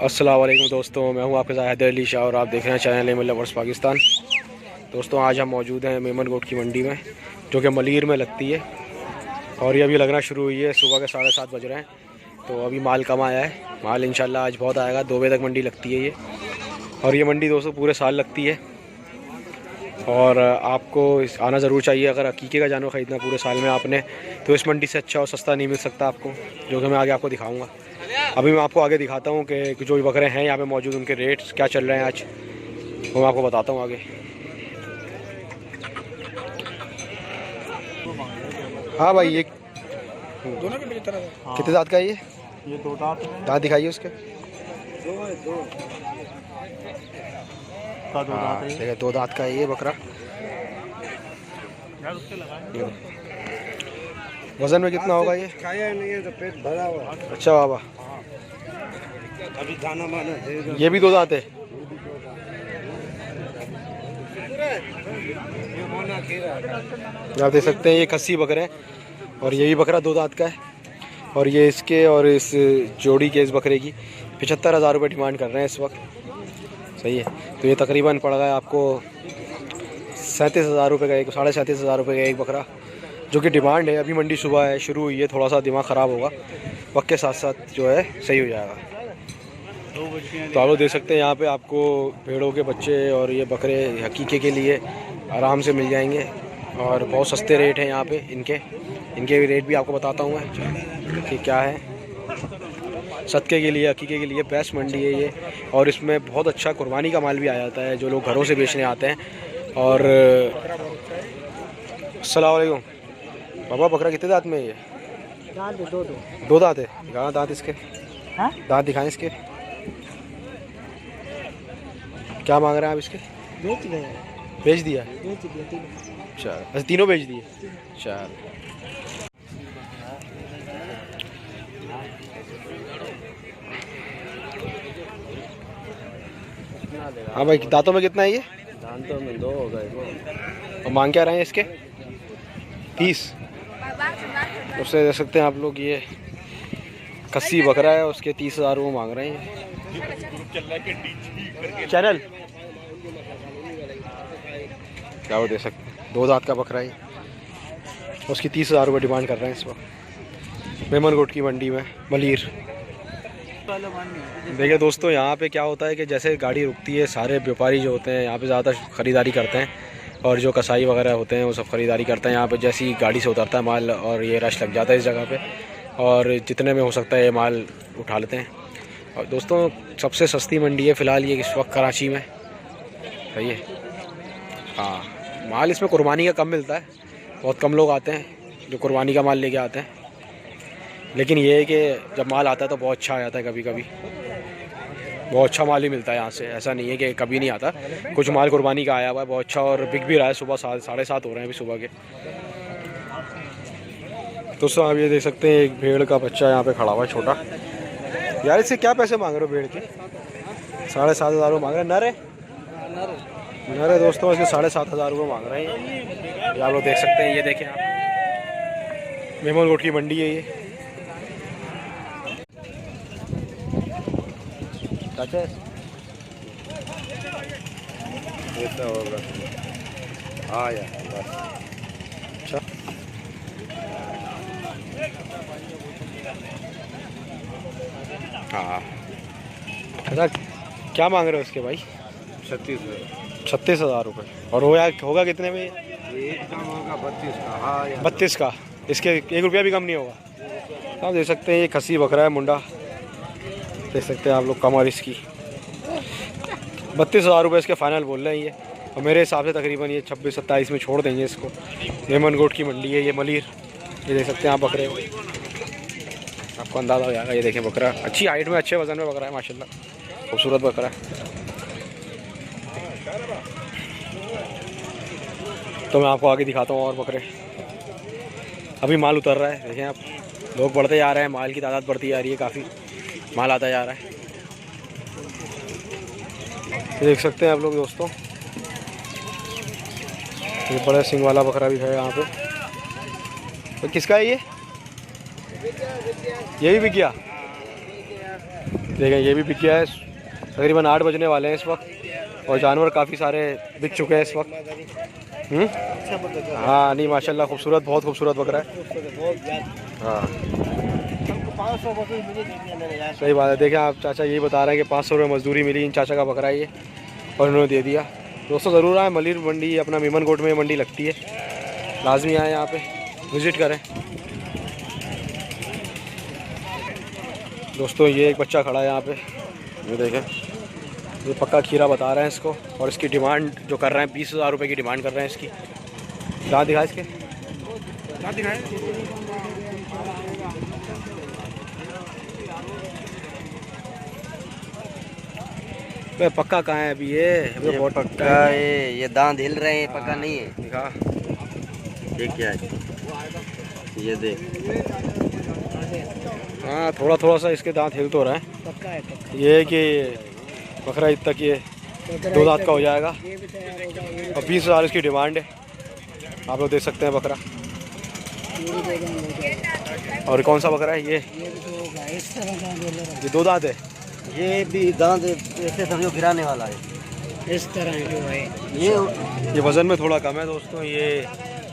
अस्सलाम वालेकुम दोस्तों, मैं हूं आपके साथ हैदर अली शाह और आप देख रहे हैं चैनल एनिमल लवर्स पाकिस्तान। दोस्तों आज हम मौजूद हैं मेमन गोट की मंडी में, जो कि मलीर में लगती है और ये अभी लगना शुरू हुई है। सुबह के 7:30 बज रहे हैं, तो अभी माल कम आया है। माल इंशाल्लाह आज बहुत आएगा। 2 बजे तक मंडी लगती है ये, और ये मंडी दोस्तों पूरे साल लगती है और आपको आना ज़रूर चाहिए। अगर हकीके का जानवर ख़रीदना पूरे साल में आपने, तो इस मंडी से अच्छा और सस्ता नहीं मिल सकता आपको, जो कि मैं आगे आपको दिखाऊंगा। अभी मैं आपको आगे दिखाता हूँ कि जो बकरे हैं यहाँ पे मौजूद, उनके रेट्स क्या चल रहे हैं आज, वो मैं आपको बताता हूँ आगे। हाँ भाई, ये दोनों के कितने दांत का है ये 2 दांत दांत दिखाइए उसके। दांत ठीक है, 2 दांत का है ये बकरा। वजन में कितना होगा ये? खाया नहीं है तो पेट भरा हुआ। अच्छा बाबा, अभी दाना माना ये भी 2 दांत है। आप देख सकते हैं ये खस्सी बकरे हैं और ये भी बकरा 2 दांत का है। और ये इसके और इस जोड़ी के, इस बकरे की 75,000 रुपये डिमांड कर रहे हैं इस वक्त। सही है, तो ये तकरीबन पड़ गया आपको 37,000 रुपये का एक, 37,500 रुपये का एक बकरा, जो कि डिमांड है। अभी मंडी सुबह है, शुरू हुई है, थोड़ा सा दिमाग ख़राब होगा, वक्त के साथ साथ जो है सही हो जाएगा। तो आप लोग देख सकते हैं यहाँ पे आपको भेड़ों के बच्चे और ये बकरे हकीके के लिए आराम से मिल जाएंगे और बहुत सस्ते रेट हैं यहाँ पे इनके भी रेट भी आपको बताता हूँ मैं कि क्या है। सदके के लिए, हकीके के लिए बेस्ट मंडी है ये, और इसमें बहुत अच्छा कुर्बानी का माल भी आ जाता है जो लोग घरों से बेचने आते हैं। और अस्सलाम वालेकुम बाबा, बकरा कितने दांत में है ये? 2 दांत है। कहाँ दांत इसके? दांत दिखाएं इसके। क्या मांग रहे हैं आप इसके? बेच दिया। अच्छा, अच्छा तीनों बेच दिए। चार। हाँ भाई, दांतों में कितना है ये? दांतों में 2 हो गए। और मांग क्या रहे हैं इसके? 30। उससे देख सकते हैं आप लोग, ये खस्सी बकरा है, उसके 30,000 वो मांग रहे हैं। चैनल क्या वो दे सकते हैं, 2 दांत का बकरा है, उसकी 30,000 रुपये डिमांड कर रहे हैं इस वक्त मेमन गोट की मंडी में मलीर। देखिए दोस्तों, यहाँ पे क्या होता है कि जैसे गाड़ी रुकती है, सारे व्यापारी जो होते हैं यहाँ पे ज़्यादा ख़रीदारी करते हैं, और जो कसाई वगैरह होते हैं वो सब ख़रीदारी करते हैं यहाँ पे। जैसे ही गाड़ी से उतरता है माल और ये रश लग जाता है इस जगह पे, और जितने में हो सकता है ये माल उठा लेते हैं। और दोस्तों सबसे सस्ती मंडी है फ़िलहाल ये इस वक्त कराची में। सही है। हाँ, माल इसमें कुर्बानी का कम मिलता है, बहुत कम लोग आते हैं जो कुर्बानी का माल लेके आते हैं। लेकिन ये है कि जब माल आता है तो बहुत अच्छा आ जाता है, कभी कभी बहुत अच्छा माल ही मिलता है यहाँ से। ऐसा नहीं है कि कभी नहीं आता, कुछ माल कुर्बानी का आया हुआ है बहुत अच्छा, और बिक भी रहा है। सुबह 7:30 हो रहे हैं अभी सुबह के। दोस्तों आप ये देख सकते हैं एक भेड़ का बच्चा यहाँ पे खड़ा हुआ है, छोटा। यार इससे क्या पैसे मांग रहे हो भेड़ के? 7,500 मांग रहे हैं। नर है दोस्तों, इसके 7,500 रुपये मांग रहे हैं। आप लोग देख सकते हैं, ये देखें आप, मेमन गोट की मंडी है ये। हाँ यार बस। अच्छा, हाँ अच्छा, क्या मांग रहे हो उसके भाई? 36,000 रुपये। और होगा कितने में? एक काम होगा 32 का। हाँ यार 32 का। इसके 1 रुपया भी कम नहीं होगा। आप देख सकते हैं ये खस्सी बकरा है, मुंडा देख सकते हैं आप लोग। कमर इसकी 32,000 रुपये इसके फाइनल बोल रहे हैं ये, और मेरे हिसाब से तकरीबन ये 26-27 में छोड़ देंगे इसको। मेमन गोट की मंडी है ये मलीर। ये देख सकते हैं आप बकरे, आपको अंदाज़ा हो जाएगा। ये देखें बकरा, अच्छी हाइट में, अच्छे वज़न में बकरा है माशाल्लाह, खूबसूरत बकरा है। तो मैं आपको आगे दिखाता हूँ और बकरे। अभी माल उतर रहा है, देखें आप, लोग बढ़ते जा रहे हैं, माल की तादाद बढ़ती जा रही है, काफ़ी माल आता जा रहा है। देख सकते हैं आप लोग दोस्तों, ये बड़ा सिंग वाला बकरा भी है यहाँ पे। तो किसका है ये भी बिक गया? देखें ये भी बिक गया है। तकरीबन 8 बजने वाले हैं इस वक्त और जानवर काफ़ी सारे बिक चुके हैं इस वक्त। हाँ नहीं माशाल्लाह खूबसूरत, बहुत खूबसूरत बकरा है। हाँ सही बात है। देखें आप चाचा यही बता रहे हैं कि 500 रुपये मजदूरी मिली इन चाचा का बकरा ये और उन्होंने दे दिया। दोस्तों ज़रूर आए, मलिर मंडी अपना मेमनकोट में मंडी लगती है, लाजमी आए यहाँ पे विज़िट करें। दोस्तों ये एक बच्चा खड़ा है यहाँ पे, ये देखें, ये पक्का खीरा बता रहे हैं इसको और इसकी डिमांड जो कर रहे हैं 20,000 रुपये की डिमांड कर रहे हैं इसकी। दाँत दिखाए इसके, दाँत दिखाए। पक्का कहाँ है अभी ये बहुत पक्का है, ये दांत हिल रहे हैं, पक्का नहीं है। दिखा ये क्या है, ये देख। हाँ थोड़ा थोड़ा सा इसके दांत हिल तो रहा है। पक्का है, पक्का। ये है कि बकरा ईद तक ये 2 दांत का हो जाएगा और 20,000 इसकी डिमांड है। आप लोग देख सकते हैं बकरा। और कौन सा बकरा है ये 2 दांत है। ये भी दांत ऐसे समझो गिराने वाला है, इस तरह जो है ये वज़न में थोड़ा कम है दोस्तों। ये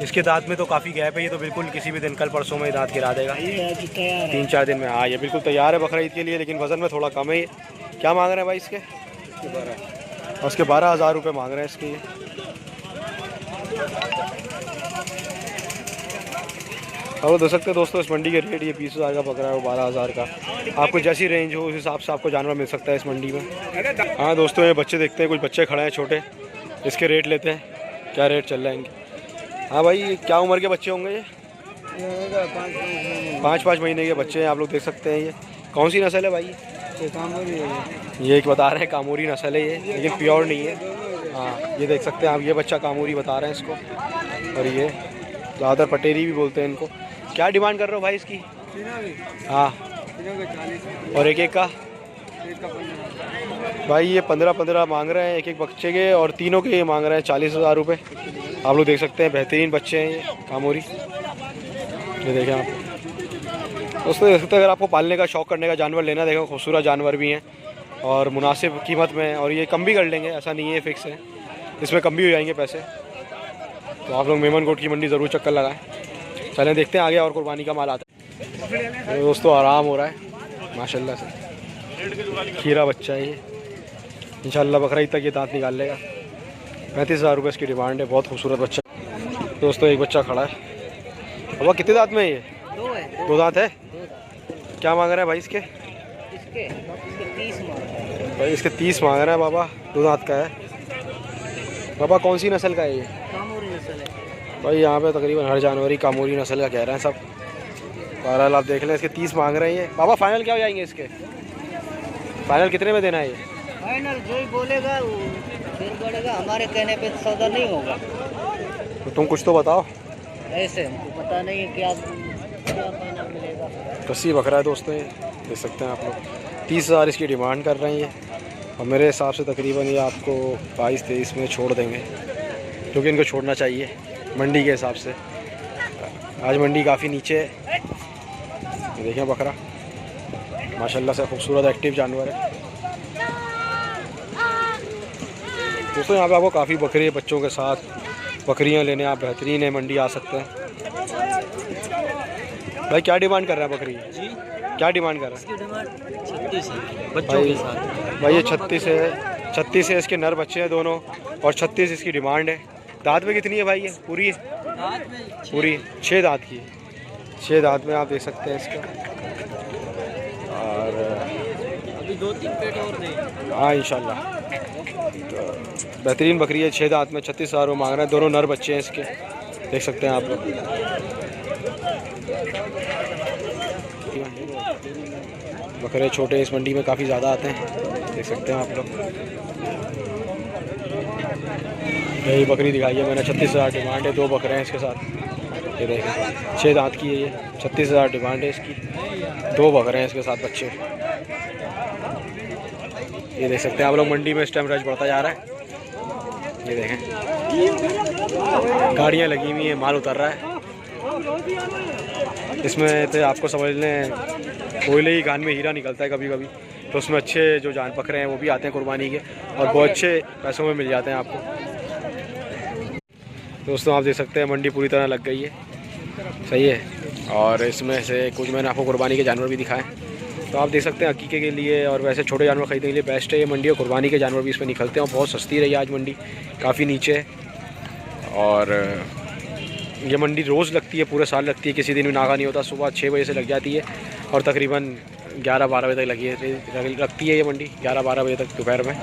इसके दांत में तो काफ़ी गैप है, ये तो बिल्कुल किसी भी दिन कल परसों में दांत गिरा देगा, ये आज तैयार है। 3-4 दिन में। हाँ ये बिल्कुल तैयार है बकरा ईद के लिए, लेकिन वज़न में थोड़ा कम है ये। क्या मांग रहे हैं भाई इसके? 12। और उसके 12,000 रुपये मांग रहे हैं इसके ये। और देख सकते हैं दोस्तों इस मंडी के रेट, ये 20,000 का बकरा है और 12,000 का। आपको जैसी रेंज हो उस हिसाब से आपको जानवर मिल सकता है इस मंडी में। हाँ दोस्तों ये बच्चे देखते हैं, कुछ बच्चे खड़े हैं छोटे, इसके रेट लेते हैं, क्या रेट चल रहे हैं इनके। हाँ भाई क्या उम्र के बच्चे होंगे ये? 5-5 महीने के बच्चे हैं, आप लोग देख सकते हैं। ये कौन सी नस्ल है भाई? ये एक बता रहे हैं कामोरी नस्ल है ये, लेकिन प्योर नहीं है। हाँ ये देख सकते हैं आप, ये बच्चा कामोरी बता रहे हैं इसको। और ये ज़्यादातर पटेरी भी बोलते हैं इनको। क्या डिमांड कर रहे हो भाई इसकी? हाँ और एक का भाई ये 15-15 मांग रहे हैं एक बच्चे के, और तीनों के ये मांग रहे हैं 40,000 रुपये। आप लोग देख सकते हैं बेहतरीन बच्चे हैं ये कामोरी। ये देखें आप दोस्तों, देख सकते हैं अगर आपको पालने का शौक़ करने का जानवर लेना, देखो खूबसूरत जानवर भी हैं और मुनासिब कीमत में, और ये कम भी कर लेंगे, ऐसा नहीं है फिक्स है, इसमें कम भी हो जाएंगे पैसे। तो आप लोग मेमनकोट की मंडी ज़रूर चक्कर लगाएं। चलें देखते हैं आगे और कुर्बानी का माल आता है। तो दोस्तों आराम हो रहा है माशाल्लाह से, खीरा बच्चा है ये, इंशाल्लाह बकरा ईद तक ये दांत निकाल लेगा। 35,000 रुपये इसकी डिमांड है, बहुत खूबसूरत बच्चा। दोस्तों एक बच्चा खड़ा है, अब कितने दांत में है ये? 2 दांत है। क्या मांग रहे हैं भाई इसके? भाई इसके 30 मांग रहे हैं बाबा, 2 दांत का है। बाबा कौन सी नस्ल का है ये? कामोरी नस्ल है भाई यहाँ पे तकरीबन हर जानवर ही कामोरी नस्ल का कह रहे हैं सब। बहरहाल आप देख लें, इसके 30 मांग रहे हैं ये। बाबा फाइनल क्या हो जाएंगे इसके? फाइनल कितने में देना है ये? फाइनल जो ही बोलेगा वो फिर बढ़ेगा, हमारे कहने पे सौदा नहीं होगा। तो तुम कुछ तो बताओ। ऐसे हमको पता नहीं है क्या फाइनल मिलेगा। कस्सी बकरा है दोस्तों, ये देख सकते हैं आप लोग। 30,000 इसकी डिमांड कर रहे हैं ये, और मेरे हिसाब से तकरीबन ये आपको 22-23 में छोड़ देंगे, क्योंकि इनको छोड़ना चाहिए मंडी के हिसाब से। आज मंडी काफ़ी नीचे है। ये देखें बकरा माशाल्लाह से खूबसूरत एक्टिव जानवर है। दोस्तों यहाँ पे आपको काफ़ी बकरे बच्चों के साथ बकरियाँ लेने आप बेहतरीन है मंडी आ सकते हैं। भाई क्या डिमांड कर रहा है बकरी जी? क्या डिमांड कर रहा है? 36 है बच्चों के साथ। भाई ये 36 है इसके नर बच्चे हैं दोनों, और 36 इसकी डिमांड है। दांत में कितनी है भाई ये? पूरी पूरी 6 दांत की, 6 दांत में आप देख सकते हैं इसका। और अभी 2-3 पेट और दे। हाँ इंशाल्लाह। तो बेहतरीन बकरी है, 6 दांत में, 36,000 मांग रहे हैं। दोनों नर बच्चे हैं इसके, देख सकते हैं आप लोग। बकरे छोटे इस मंडी में काफ़ी ज़्यादा आते हैं, देख सकते हैं आप लोग। यही बकरी दिखाई है मैंने, 36,000 डिमांड है। 2 बकरे हैं इसके साथ, ये देखें 6 दांत की है ये, 36,000 डिमांड है इसकी। 2 बकरे हैं इसके साथ बच्चे, ये देख सकते हैं आप लोग। मंडी में इस टाइम रश बढ़ता जा रहा है, ये देखें गाड़ियाँ लगी हुई हैं, माल उतर रहा है। इसमें तो आपको समझ लें कोयले की खान में हीरा निकलता है कभी कभी, तो उसमें अच्छे जो जान पखरे हैं वो भी आते हैं कुर्बानी के, और बहुत अच्छे पैसों में मिल जाते हैं आपको। दोस्तों आप देख सकते हैं मंडी पूरी तरह लग गई है, सही है। और इसमें से कुछ मैंने आपको कुर्बानी के जानवर भी दिखाए, तो आप देख सकते हैं अकीके के लिए और वैसे छोटे जानवर ख़रीदने के लिए बेस्ट है ये मंडी, और कुर्बानी के जानवर भी इसमें निकलते हैं। और बहुत सस्ती रही आज मंडी, काफ़ी नीचे है। और ये मंडी रोज़ लगती है, पूरे साल लगती है, किसी दिन भी नागा नहीं होता। सुबह 6 बजे से लग जाती है और तकरीबन 11-12 बजे तक लगती है ये मंडी, 11-12 बजे तक दोपहर में।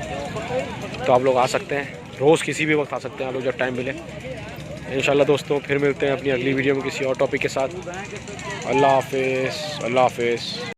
तो आप लोग आ सकते हैं, रोज़ किसी भी वक्त आ सकते हैं आप लोग जब टाइम मिले। इंशाल्लाह दोस्तों फिर मिलते हैं अपनी अगली वीडियो में किसी और टॉपिक के साथ। अल्लाह हाफ़िज़, अल्लाह हाफ़िज़।